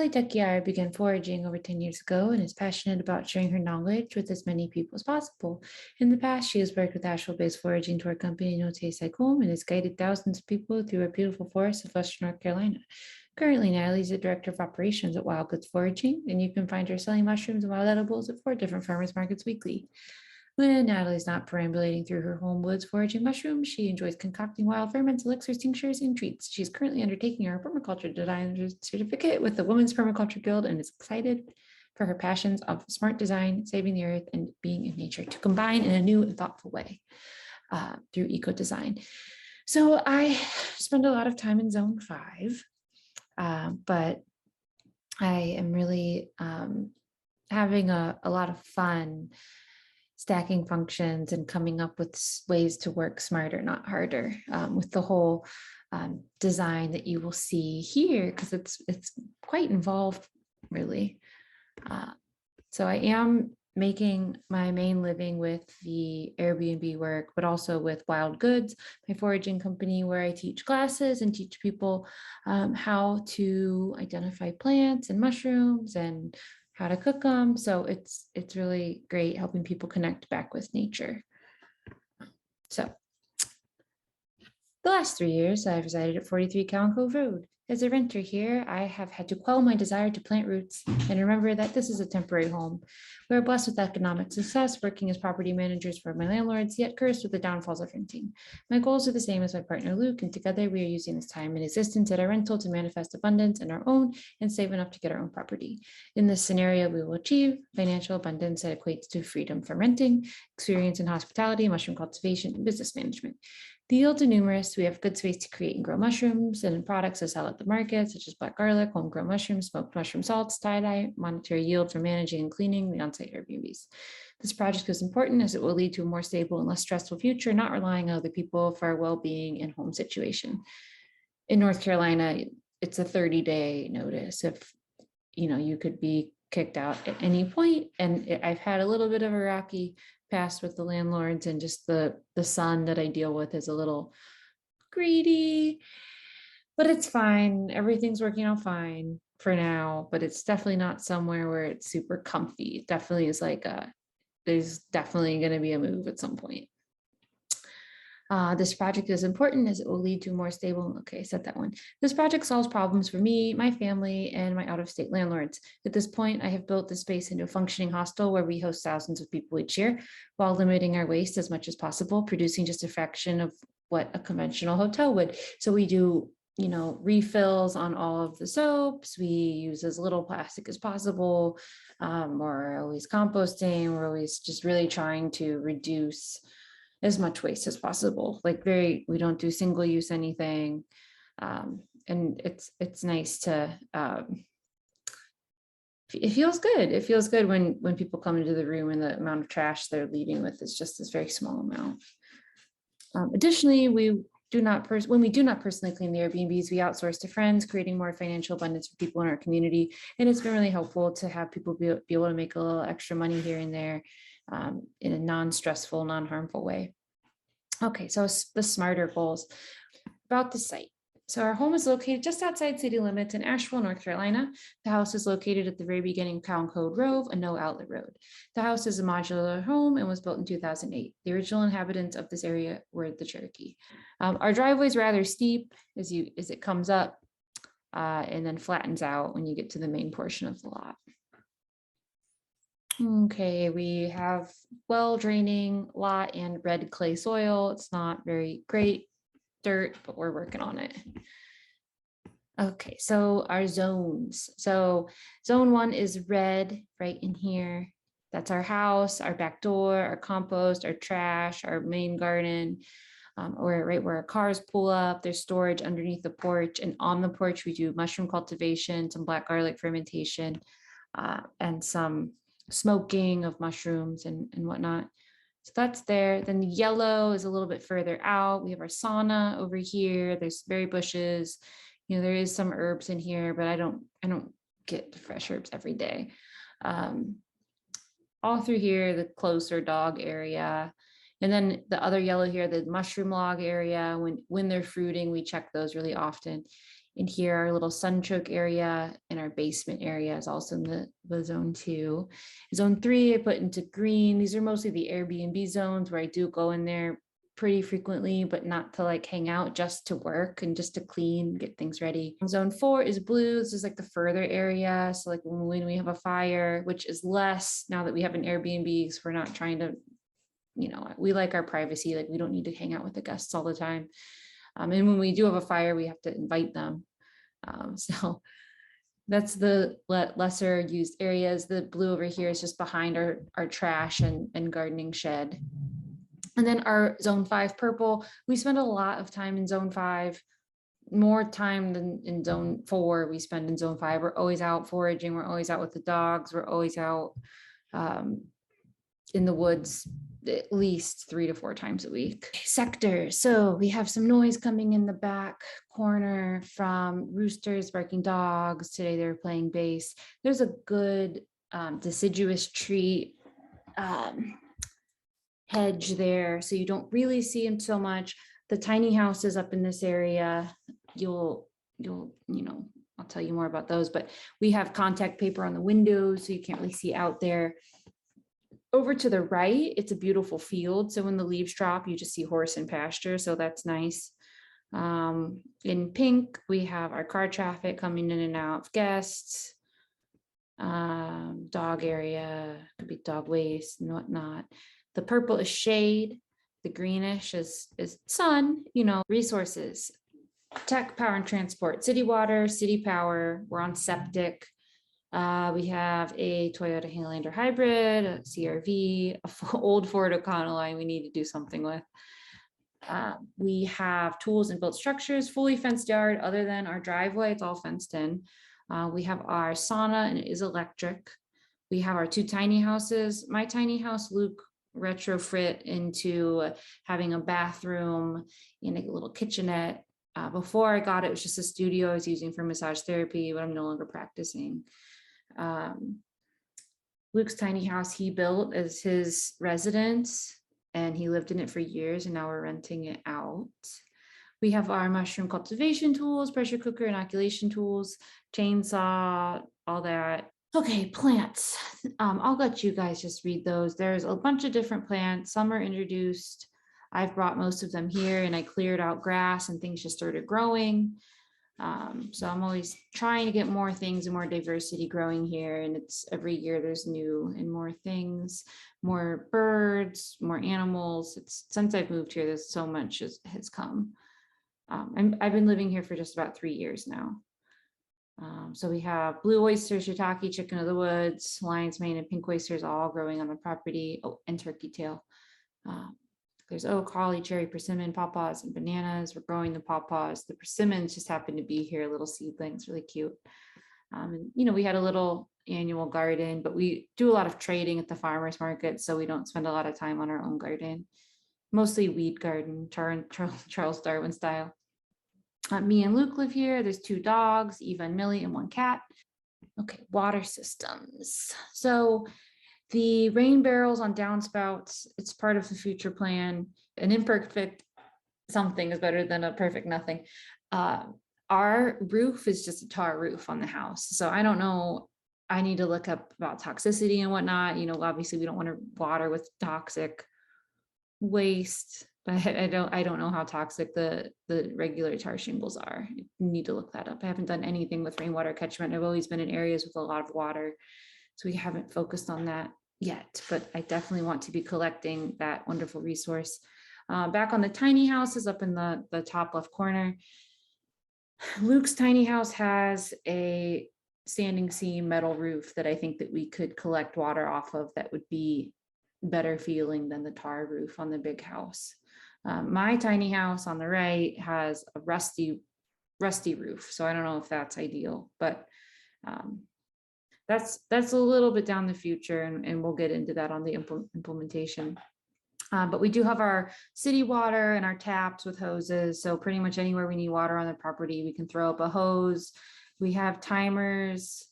Natalie dechiara began foraging over 10 years ago and is passionate about sharing her knowledge with as many people as possible. In the past, she has worked with Asheville-based foraging tour company No Taste Like Home and has guided thousands of people through a beautiful forest of Western North Carolina. Currently, Natalie is the director of operations at Wild Goods Foraging, and you can find her selling mushrooms and wild edibles at 4 different farmers markets weekly. When Natalie's not perambulating through her home woods foraging mushrooms, she enjoys concocting wild ferments, elixirs, tinctures, and treats. She's currently undertaking her permaculture design certificate with the Women's Permaculture Guild and is excited for her passions of smart design, saving the earth, and being in nature to combine in a new and thoughtful way through eco-design. So I spend a lot of time in Zone 5, but I am really having a lot of fun stacking functions and coming up with ways to work smarter, not harder, with the whole design that you will see here, because it's quite involved, really. So I am making my main living with the Airbnb work, but also with Wild Goods, my foraging company, where I teach classes and teach people how to identify plants and mushrooms and how to cook them. So it's really great helping people connect back with nature. So the last 3 years, I've resided at 43 Cowan Cove Road. As a renter here, I have had to quell my desire to plant roots and remember that this is a temporary home. We are blessed with economic success, working as property managers for my landlords, yet cursed with the downfalls of renting. My goals are the same as my partner Luke, and together we are using this time in existence at our rental to manifest abundance in our own and save enough to get our own property. In this scenario, we will achieve financial abundance that equates to freedom from renting, experience in hospitality, mushroom cultivation, and business management. The yields are numerous. We have good space to create and grow mushrooms and products to sell at the market, such as black garlic, homegrown mushrooms, smoked mushroom salts, tie-dye, monetary yield for managing and cleaning the on-site Airbnbs. This project is important as it will lead to a more stable and less stressful future, not relying on other people for our well-being and home situation. In North Carolina, it's a 30-day notice. If you could be kicked out at any point, and I've had a little bit of a rocky past with the landlords, and just the son that I deal with is a little greedy, but it's fine. Everything's working out fine for now, but it's definitely not somewhere where it's super comfy. It definitely is like there's definitely going to be a move at some point. This project is important as it will lead to more stable, okay, set that one. This project solves problems for me, my family, and my out-of-state landlords. At this point, I have built the space into a functioning hostel where we host thousands of people each year while limiting our waste as much as possible, producing just a fraction of what a conventional hotel would. So we do, refills on all of the soaps. We use as little plastic as possible. We're always composting. We're always just really trying to reduce as much waste as possible. We don't do single use anything. And it's nice to, it feels good. It feels good when people come into the room and the amount of trash they're leaving with is just this very small amount. Additionally, when we do not personally clean the Airbnbs, we outsource to friends, creating more financial abundance for people in our community. And it's been really helpful to have people be able to make a little extra money here and there in a non-stressful, non-harmful way. Okay, so the smarter goals about the site. So our home is located just outside city limits in Asheville, North Carolina. The house is located at the very beginning of Cowan Cove Road, a no outlet road. The house is a modular home and was built in 2008. The original inhabitants of this area were the Cherokee. Our driveway is rather steep as it comes up and then flattens out when you get to the main portion of the lot. Okay, we have well draining lot and red clay soil. It's not very great dirt, but we're working on it. Okay, so our zones. So zone 1 is red right in here. That's our house, our back door, our compost, our trash, our main garden, or right where our cars pull up. There's storage underneath the porch, and on the porch we do mushroom cultivation, some black garlic fermentation, and some smoking of mushrooms and whatnot. So that's there. Then the yellow is a little bit further out. We have our sauna over here. There's berry bushes. There is some herbs in here, but I don't get fresh herbs every day. All through here, the closer dog area. And then the other yellow here, the mushroom log area. When they're fruiting, we check those really often. In here, our little sunchoke area and our basement area is also in the zone 2. Zone 3, I put into green. These are mostly the Airbnb zones where I do go in there pretty frequently, but not to like hang out, just to work and just to clean, get things ready. Zone 4 is blue. This is like the further area. So like when we have a fire, which is less now that we have an Airbnb, so we're not trying to, we like our privacy. Like we don't need to hang out with the guests all the time. And when we do have a fire, we have to invite them. So that's the lesser used areas. The blue over here is just behind our trash and gardening shed. And then our zone 5 purple, we spend a lot of time in zone 5, more time than in zone 4 we spend in zone 5. We're always out foraging. We're always out with the dogs. We're always out in the woods at least 3 to 4 times a week. Sector. So we have some noise coming in the back corner from roosters, barking dogs. Today they're playing bass. There's a good deciduous tree hedge there, so you don't really see them so much. The tiny houses up in this area, you'll I'll tell you more about those, but we have contact paper on the windows, so you can't really see out there. Over to the right, it's a beautiful field. So when the leaves drop, you just see horse and pasture. So that's nice. In pink, we have our car traffic coming in and out of guests. Dog area, could be dog waste and whatnot. The purple is shade. The greenish is sun, resources. Tech, power and transport, city water, city power. We're on septic. We have a Toyota Highlander hybrid, a CRV, an old Ford Econoline we need to do something with. We have tools and built structures, fully fenced yard, other than our driveway, it's all fenced in. We have our sauna and it is electric. We have our 2 tiny houses. My tiny house, Luke retrofit into having a bathroom and a little kitchenette. Before I got it, it was just a studio I was using for massage therapy, but I'm no longer practicing. Luke's tiny house he built as his residence, and he lived in it for years, and now we're renting it out. We have our mushroom cultivation tools, pressure cooker, inoculation tools, chainsaw, all that. Okay, plants. I'll let you guys just read those. There's a bunch of different plants. Some are introduced. I've brought most of them here, and I cleared out grass and things just started growing. So I'm always trying to get more things and more diversity growing here. And it's every year there's new and more things, more birds, more animals. It's since I've moved here, there's so much has come. I've been living here for just about 3 years now. So we have blue oyster, shiitake, chicken of the woods, lion's mane, and pink oysters all growing on the property. Oh, and turkey tail. There's oak, holly, cherry, persimmon, pawpaws, and bananas. We're growing the pawpaws. The persimmons just happen to be here, little seedlings, really cute. And we had a little annual garden, but we do a lot of trading at the farmers market, so we don't spend a lot of time on our own garden. Mostly weed garden, Charles Darwin style. Me and Luke live here. There's 2 dogs, Eva and Millie, and 1 cat. Okay, water systems. So the rain barrels on downspouts, it's part of the future plan. An imperfect something is better than a perfect nothing. Our roof is just a tar roof on the house. So I don't know. I need to look up about toxicity and whatnot. Obviously we don't want to water with toxic waste, but I don't know how toxic the regular tar shingles are. I need to look that up. I haven't done anything with rainwater catchment. I've always been in areas with a lot of water, so we haven't focused on that yet, but I definitely want to be collecting that wonderful resource. Back on the tiny houses up in the top left corner, Luke's tiny house has a standing seam metal roof that I think that we could collect water off of that would be better feeling than the tar roof on the big house. My tiny house on the right has a rusty roof, so I don't know if that's ideal, but that's a little bit down the future, and we'll get into that on the implementation. But we do have our city water and our taps with hoses. So pretty much anywhere we need water on the property, we can throw up a hose. We have timers,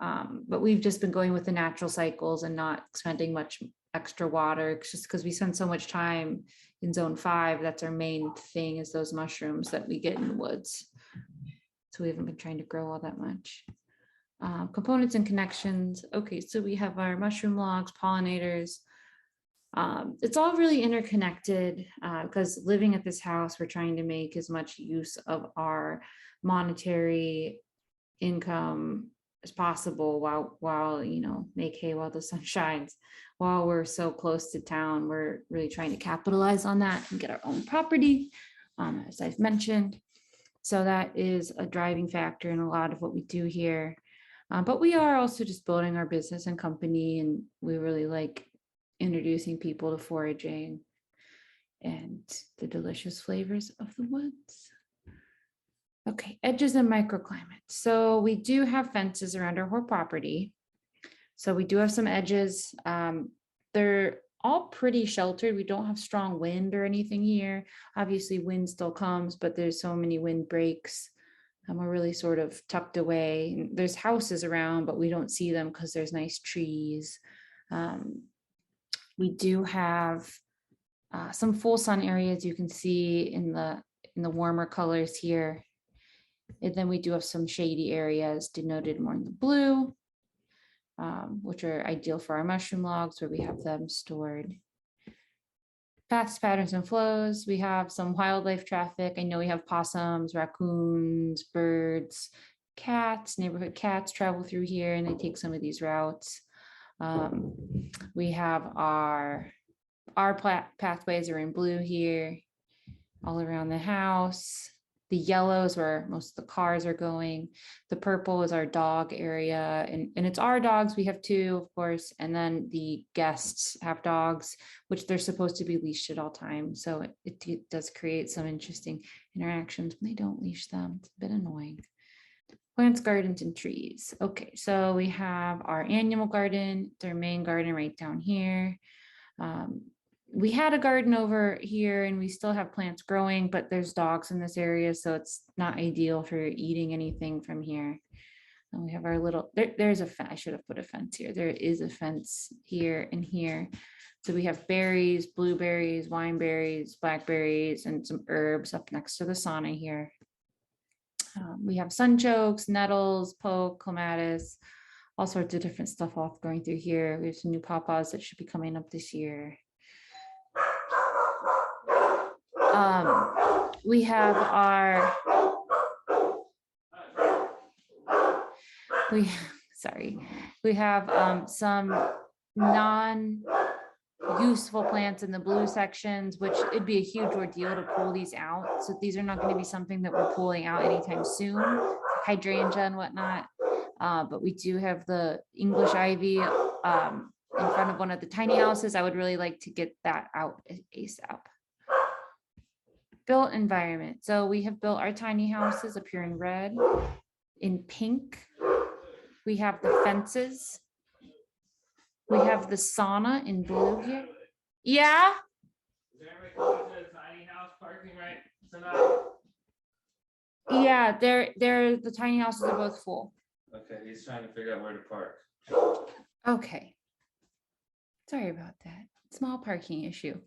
but we've just been going with the natural cycles and not spending much extra water, just because we spend so much time in zone 5. That's our main thing, is those mushrooms that we get in the woods. So we haven't been trying to grow all that much. Components and connections. Okay, so we have our mushroom logs, pollinators. It's all really interconnected because living at this house, we're trying to make as much use of our monetary income as possible while make hay while the sun shines. While we're so close to town, we're really trying to capitalize on that and get our own property, as I've mentioned. So that is a driving factor in a lot of what we do here. But we are also just building our business and company, and we really like introducing people to foraging and the delicious flavors of the woods. Okay, edges and microclimate. So we do have fences around our whole property. So we do have some edges. They're all pretty sheltered. We don't have strong wind or anything here. Obviously wind still comes, but there's so many wind breaks. And we're really sort of tucked away. There's houses around, but we don't see them because there's nice trees. We do have some full sun areas you can see in the warmer colors here. And then we do have some shady areas denoted more in the blue, which are ideal for our mushroom logs where we have them stored. Paths, patterns, and flows. We have some wildlife traffic. I know we have possums, raccoons, birds, cats, neighborhood cats travel through here and they take some of these routes. We have our pathways are in blue here, all around the house. The yellow is where most of the cars are going. The purple is our dog area, and it's our dogs. We have two, of course, and then the guests have dogs, which they're supposed to be leashed at all times. So it does create some interesting interactions when they don't leash them. It's a bit annoying. Plants, gardens, and trees. Okay, so we have our annual garden, their main garden right down here. We had a garden over here and we still have plants growing, but there's dogs in this area, so it's not ideal for eating anything from here. And we have our little, there's a fence. I should have put a fence here. There is a fence here and here. So we have berries, blueberries, wineberries, blackberries, and some herbs up next to the sauna here. We have sunchokes, nettles, poke, clematis, all sorts of different stuff off going through here. We have some new pawpaws that should be coming up this year. We have our, we have some non-useful plants in the blue sections, which it'd be a huge ordeal to pull these out. So these are not going to be something that we're pulling out anytime soon, hydrangea and whatnot. But we do have the English ivy in front of one of the tiny houses. I would really like to get that out ASAP. Built environment. So we have built our tiny houses up here in red. In pink, we have the fences. We have the sauna in blue here. Yeah. Is there anybody going to the tiny house parking right tonight? Yeah, they're the tiny houses are both full. Okay, he's trying to figure out where to park. Okay. Sorry about that. Small parking issue.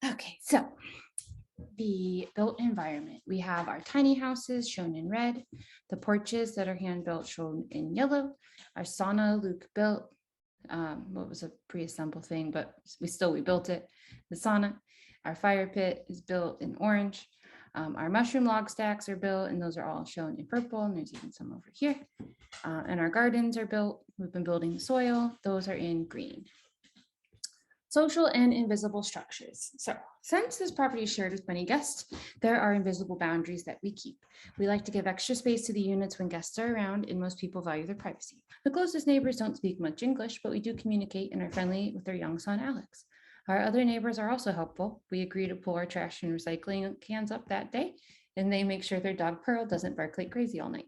Okay, so the built environment. We have our tiny houses shown in red, the porches that are hand built shown in yellow, our sauna Luke built, what was a pre-assembled thing, but we built it, the sauna. Our fire pit is built in orange. Our mushroom log stacks are built, and those are all shown in purple, and there's even some over here. And our gardens are built. We've been building the soil. Those are in green. Social and invisible structures. So since this property is shared with many guests, there are invisible boundaries that we keep. We like to give extra space to the units when guests are around, and most people value their privacy. The closest neighbors don't speak much English, but we do communicate and are friendly with their young son, Alex. Our other neighbors are also helpful. We agree to pull our trash and recycling cans up that day, and they make sure their dog Pearl doesn't bark like crazy all night.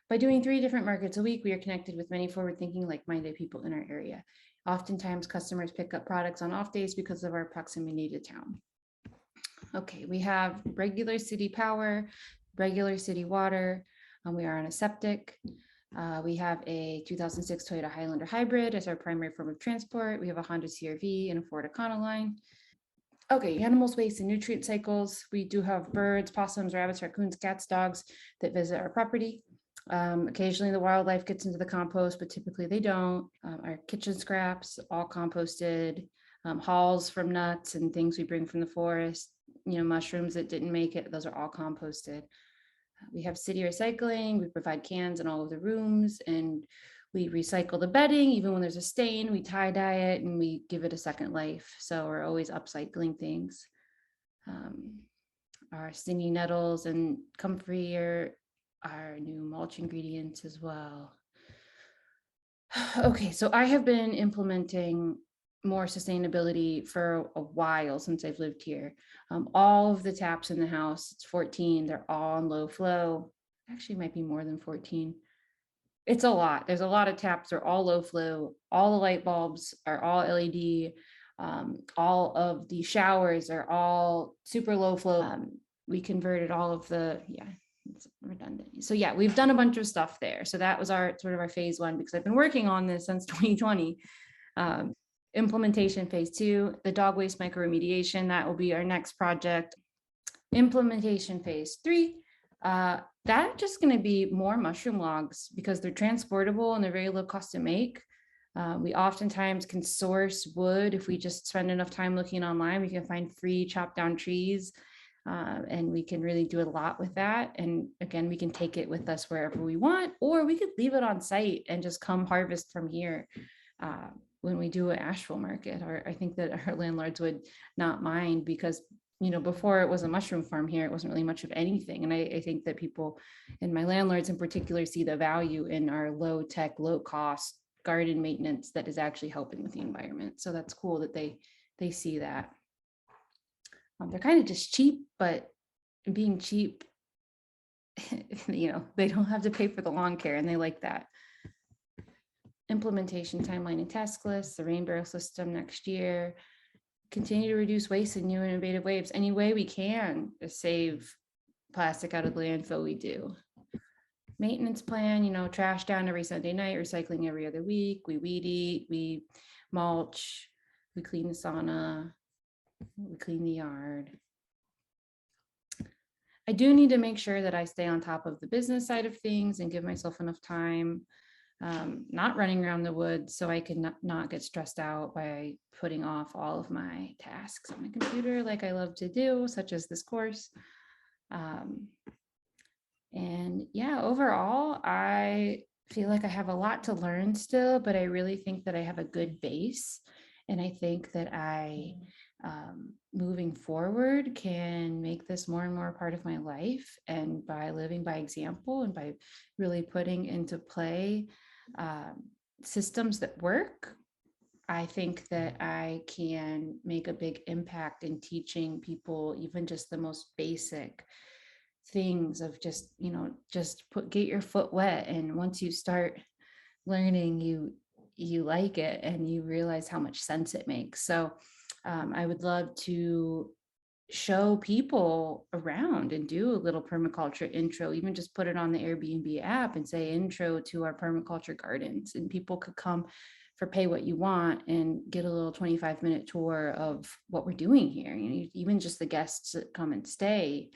By doing 3 different markets a week, we are connected with many forward-thinking, like-minded people in our area. Oftentimes, customers pick up products on off days because of our proximity to town. Okay, we have regular city power, regular city water. We are on a septic. We have a 2006 Toyota Highlander hybrid as our primary form of transport. We have a Honda CR-V and a Ford Econoline. Okay, animals, waste, and nutrient cycles. We do have birds, possums, rabbits, raccoons, cats, dogs that visit our property. Occasionally the wildlife gets into the compost, but typically they don't. Our kitchen scraps, all composted. Hulls from nuts and things we bring from the forest, mushrooms that didn't make it, those are all composted. We have city recycling. We provide cans in all of the rooms, and we recycle the bedding. Even when there's a stain, we tie dye it and we give it a second life. So we're always upcycling things. Um, our stinging nettles and comfrey are our new mulch ingredients as well. Okay, so I have been implementing more sustainability for a while since I've lived here. All of the taps in the house, it's 14, they're all on low flow. Actually, might be more than 14. It's a lot. There's a lot of taps. They're all low flow. All the light bulbs are all LED. All of the showers are all super low flow. We converted all of the, yeah, it's redundant. So yeah, we've done a bunch of stuff there. So that was our sort of our phase one, because I've been working on this since 2020. Implementation phase two, the dog waste microremediation, that will be our next project. Implementation phase three, that's just going to be more mushroom logs because they're transportable and they're very low cost to make. We oftentimes can source wood. If we just spend enough time looking online, we can find free chopped down trees, and we can really do a lot with that. And again, we can take it with us wherever we want, or we could leave it on site and just come harvest from here. When we do an Asheville market, or I think that our landlords would not mind, because before it was a mushroom farm here, it wasn't really much of anything. And I think that people, and my landlords in particular, see the value in our low tech, low cost garden maintenance that is actually helping with the environment. So that's cool that they see that. They're kind of just cheap, but being cheap, they don't have to pay for the lawn care, and they like that. Implementation timeline and task list, the rain barrel system next year. Continue to reduce waste in new and innovative ways. Any way we can to save plastic out of the landfill, we do. Maintenance plan, trash down every Sunday night, recycling every other week. We weed eat, we mulch, we clean the sauna, we clean the yard. I do need to make sure that I stay on top of the business side of things and give myself enough time, not running around the woods, so I can not get stressed out by putting off all of my tasks on my computer like I love to do, such as this course. And yeah, overall, I feel like I have a lot to learn still, but I really think that I have a good base. And I think that I, moving forward, can make this more and more a part of my life. And by living by example and by really putting into play systems that work, I think that I can make a big impact in teaching people even just the most basic things of just get your foot wet, and once you start learning, you like it and you realize how much sense it makes. So I would love to show people around and do a little permaculture intro, even just put it on the Airbnb app and say intro to our permaculture gardens, and people could come for pay what you want and get a little 25-minute tour of what we're doing here. Even just the guests that come and stay.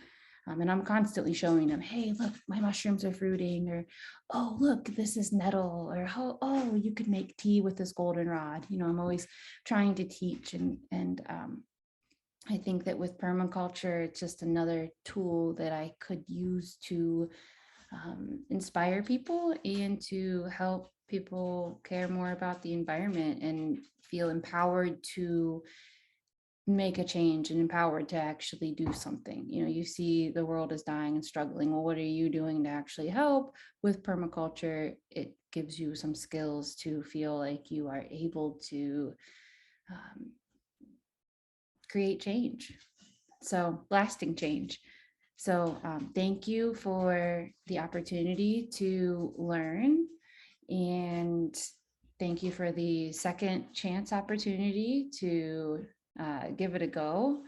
And I'm constantly showing them, hey, look, my mushrooms are fruiting, or, oh, look, this is nettle, or, oh, you could make tea with this goldenrod. I'm always trying to teach. And I think that with permaculture, it's just another tool that I could use to inspire people and to help people care more about the environment and feel empowered to make a change and empowered to actually do something. You see the world is dying and struggling. Well, what are you doing to actually help? With permaculture, it gives you some skills to feel like you are able to create change. So lasting change. So thank you for the opportunity to learn, and thank you for the second chance opportunity to give it a go.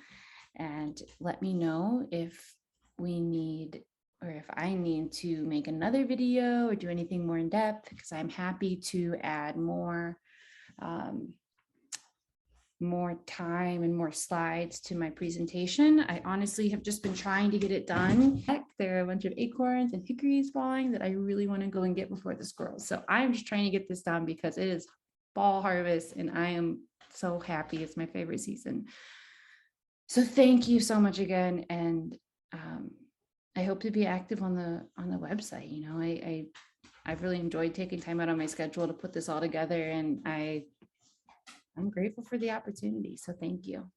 And let me know if we need, or if I need to make another video or do anything more in depth, because I'm happy to add more more time and more slides to my presentation. I honestly have just been trying to get it done. Heck, there are a bunch of acorns and hickories falling that I really want to go and get before the squirrels. So I'm just trying to get this done because it is fall harvest and I am so happy. It's my favorite season. So thank you so much again. And I hope to be active on the website. You know, I've really enjoyed taking time out of my schedule to put this all together, and I'm grateful for the opportunity. So thank you.